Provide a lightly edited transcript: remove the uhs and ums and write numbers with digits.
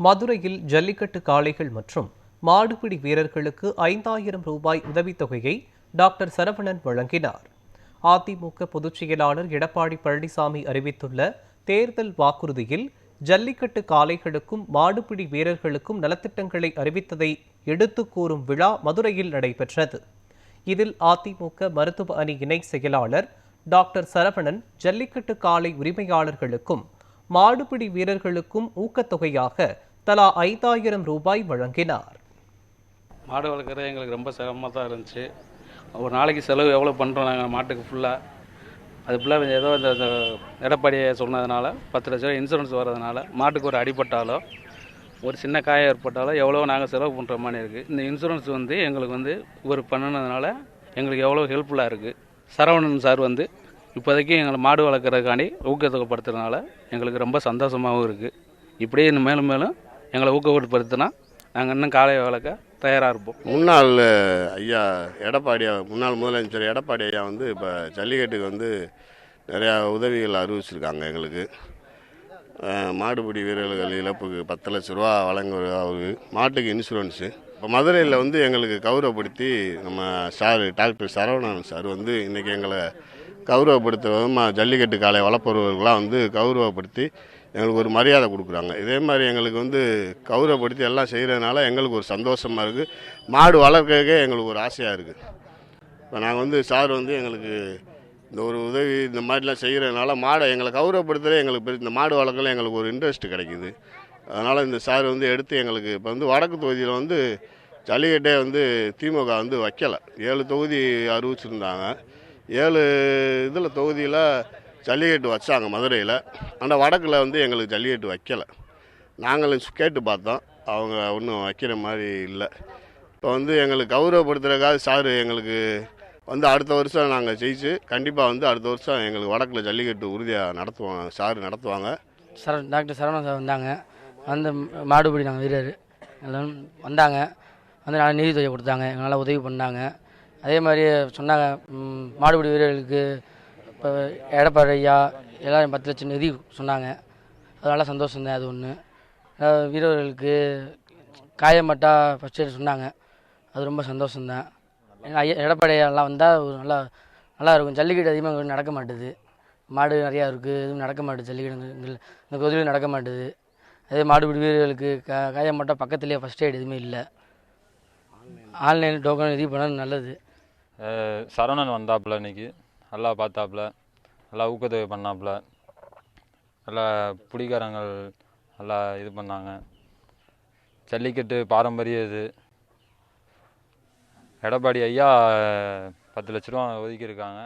மதுரையில் ஜல்லிக்கட்டு காளைகள் மற்றும் மாடுபிடி வீரர்களுக்கு 5,000 ரூபாய் உதவித்தொகையை டாக்டர் சரவணன் வழங்கினார். அதிமுக பொதுச் செயலாளர் எடப்பாடி பழனிசாமி அறிவித்துள்ள தேர்தல் வாக்குறுதியில் ஜல்லிக்கட்டு காளைகளுக்கும் மாடுபிடி வீரர்களுக்கும் நலத்திட்டங்களை அறிவித்ததை எடுத்துக் கூறும் விழா மதுரையில் நடைபெற்றது. இதில் அதிமுக மருத்துவ அணி இணை செயலாளர் டாக்டர் சரவணன் ஜல்லிக்கட்டு காளை உரிமையாளர்களுக்கும் மாடுபிடி வீரர்களுக்கும் ஊக்கத்தொகையாக தலா 5,000 ரூபாய் வழங்கினார். மாடு வளர்க்குறது எங்களுக்கு ரொம்ப சிரமமாக தான் இருந்துச்சு. ஒரு நாளைக்கு செலவு எவ்வளோ பண்ணுறோம் நாங்கள் மாட்டுக்கு ஃபுல்லாக. அது ஃபுல்லாக ஏதோ இந்த எடப்பாடியை சொன்னதுனால 10 லட்ச ரூபா இன்சூரன்ஸ் வர்றதுனால மாட்டுக்கு ஒரு அடிபட்டாலோ ஒரு சின்ன காயம் ஏற்பட்டாலோ எவ்வளோ நாங்கள் செலவு பண்ணுற மாதிரி இருக்குது. இந்த இன்சூரன்ஸ் எங்களுக்கு ஒரு பண்ணினதுனால எங்களுக்கு எவ்வளோ ஹெல்ப்ஃபுல்லாக இருக்குது. சரவணன் சார் இப்போதைக்கு எங்களை மாடு வளர்க்குறதுக்காண்டி ஊக்கத்தொகைப்படுத்துறதுனால எங்களுக்கு ரொம்ப சந்தோஷமாகவும் இருக்குது. இப்படியே இன்னும் மேலும் மேலும் எங்களை ஊக்கப்படுத்தினா நாங்கள் இன்னும் காளையை வளர்க்க தயாராக இருப்போம். முன்னாள் ஐயா முன்னாள் முதலமைச்சர் எடப்பாடி ஐயா இப்போ ஜல்லிக்கட்டுக்கு நிறையா உதவிகள் அறிவிச்சிருக்காங்க. எங்களுக்கு மாடுபிடி வீரர்கள் இழப்புக்கு 10 லட்ச ரூபா வழங்குவது, அவருக்கு மாட்டுக்கு இன்சூரன்ஸு. இப்போ மதுரையில் எங்களுக்கு கௌரவப்படுத்தி நம்ம சார் டாக்டர் சரவணன் சார் இன்றைக்கி எங்களை கௌரவப்படுத்துறதும் ஜல்லிக்கட்டு காளை வளர்ப்பவர்களாம் கௌரவப்படுத்தி எங்களுக்கு ஒரு மரியாதை கொடுக்குறாங்க. இதே மாதிரி எங்களுக்கு கௌரவப்படுத்தி எல்லாம் செய்கிறதுனால எங்களுக்கு ஒரு சந்தோஷமாக இருக்குது. மாடு வளர்க்கறதுக்கே எங்களுக்கு ஒரு ஆசையாக இருக்குது. இப்போ நாங்கள் சார் எங்களுக்கு இந்த ஒரு உதவி இந்த மாதிரிலாம் செய்கிறதுனால மாடை எங்களை கௌரவப்படுத்துகிறே எங்களுக்கு இந்த மாடு வளர்க்கல எங்களுக்கு ஒரு இன்ட்ரெஸ்ட் கிடைக்குது. அதனால் இந்த சார் எடுத்து எங்களுக்கு இப்போ வடக்கு தொகுதியில் ஜல்லிக்கட்டே திமுக வைக்கலை. 7 தொகுதி அறிவிச்சிருந்தாங்க. 7 தொகுதியில் ஜல்லிக்கட்டு வச்சாங்க மதுரையில். ஆனால் வடக்கில் எங்களுக்கு ஜல்லிக்கட்டு வைக்கலை. நாங்களும் கேட்டு பார்த்தோம், அவங்க ஒன்றும் வைக்கிற மாதிரி இல்லை. இப்போ எங்களுக்கு கௌரவப்படுத்துறதுக்காக சார் எங்களுக்கு அடுத்த வருஷம் நாங்கள் ஜெயிச்சு கண்டிப்பாக அடுத்த வருஷம் எங்களுக்கு வடக்கில் ஜல்லிக்கட்டு உறுதியாக நடத்துவாங்க, சார் நடத்துவாங்க. டாக்டர் சரவணன் சார் வந்தாங்க. மாடுபிடி நாங்கள் வீரர் எல்லாம் வந்தாங்க. நல்லா நிதித்தொகை கொடுத்தாங்க, எங்களால் உதவி பண்ணாங்க. அதே மாதிரி சொன்னாங்க, மாடுபிடி வீரர்களுக்கு இப்போ எடப்பாடி ஐயா எல்லோரும் 10 லட்சம் நிதி சொன்னாங்க. அதனால் சந்தோஷம்தான். அது ஒன்று. வீரர்களுக்கு காயம்பட்டா ஃபஸ்ட் எய்ட் சொன்னாங்க. அது ரொம்ப சந்தோஷம்தான். ஏன்னா எடப்பாடி ஐயாலாம் வந்தால் நல்லா இருக்கும். ஜல்லிக்கட்டு அதிகமாக நடக்க மாட்டுது. மாடு நிறையா இருக்குது, எதுவும் நடக்க மாட்டுது. ஜல்லிக்கட்டு இந்த பகுதியில் நடக்க மாட்டுது. அதே மாடுபிடி வீரர்களுக்கு காயம்பட்டா பக்கத்துலேயே ஃபஸ்ட் எய்ட் எதுவுமே இல்லை. ஆன்லைன் டோக்கன் இது பண்ணது நல்லது. சரவணன் வந்தாப்புல இன்னைக்கு நல்லா பார்த்தாப்புல, நல்லா ஊக்கத்தொகை பண்ணாப்புல, நல்லா பிடிக்காரங்கள் நல்லா இது பண்ணாங்க. ஜல்லிக்கட்டு பாரம்பரிய இது. எடப்பாடி ஐயா 10 லட்ச ரூபா ஒதுக்கியிருக்காங்க.